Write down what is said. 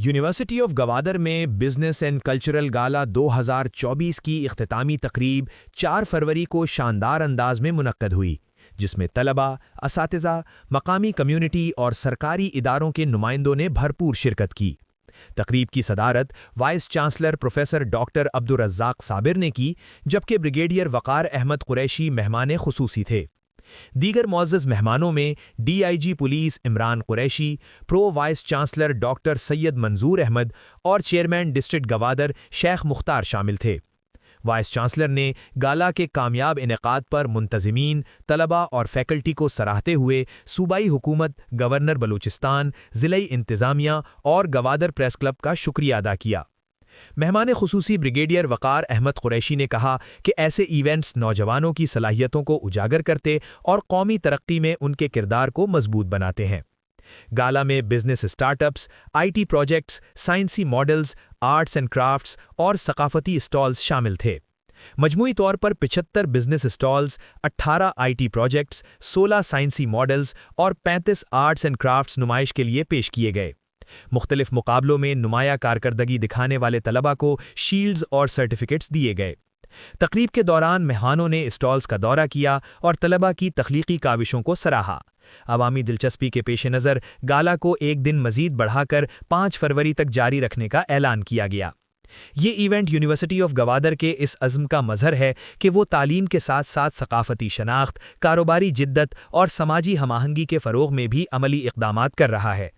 University of Gwadar میں business and cultural گالا 2024 کی اختتامی تقریب 4 فروری کو شاندار انداز میں منعقد ہوئی، جس میں طلباء، اساتذہ، مقامی کمیونٹی اور سرکاری اداروں کے نمائندوں نے بھرپور شرکت کی۔ تقریب کی صدارت vice chancellor professor doctor Abdul Razzaq Sabir نے کی، جبکہ بریگیڈیئر وقار احمد قریشی مہمان خصوصی تھے۔ دیگر معزز مہمانوں میں D I G police Imran Qureshi, pro vice chancellor doctor Syed Manzoor Ahmed اور چیئرمین ڈسٹرکٹ گوادر شیخ مختار شامل تھے۔ وائس چانسلر نے گالا کے کامیاب انعقاد پر منتظمین، طلباء اور فیکلٹی کو سراہتے ہوئے صوبائی حکومت، گورنر بلوچستان، ضلعی انتظامیہ اور گوادر پریس کلب کا شکریہ ادا کیا۔ مہمان خصوصی بریگیڈیئر وقار احمد قریشی نے کہا کہ ایسے ایونٹس نوجوانوں کی صلاحیتوں کو اجاگر کرتے اور قومی ترقی میں ان کے کردار کو مضبوط بناتے ہیں۔ گالا میں business start ups, I T projects, سائنسی ماڈلز، آرٹس اینڈ کرافٹس اور ثقافتی اسٹالز شامل تھے۔ مجموعی طور پر 75 business stalls, 18 I T projects, 16 سائنسی ماڈلز اور 35 آرٹس اینڈ کرافٹس نمائش کے لیے پیش کیے گئے۔ مختلف مقابلوں میں نمایاں کارکردگی دکھانے والے طلباء کو شیلڈز اور سرٹیفکیٹس دیے گئے۔ تقریب کے دوران مہمانوں نے اسٹالز کا دورہ کیا اور طلباء کی تخلیقی کاوشوں کو سراہا۔ عوامی دلچسپی کے پیش نظر گالا کو ایک دن مزید بڑھا کر 5 فروری تک جاری رکھنے کا اعلان کیا گیا۔ یہ ایونٹ یونیورسٹی آف گوادر کے اس عزم کا مظہر ہے کہ وہ تعلیم کے ساتھ ساتھ ثقافتی شناخت، کاروباری جدت اور سماجی ہم آہنگی کے فروغ میں بھی عملی اقدامات کر رہا ہے۔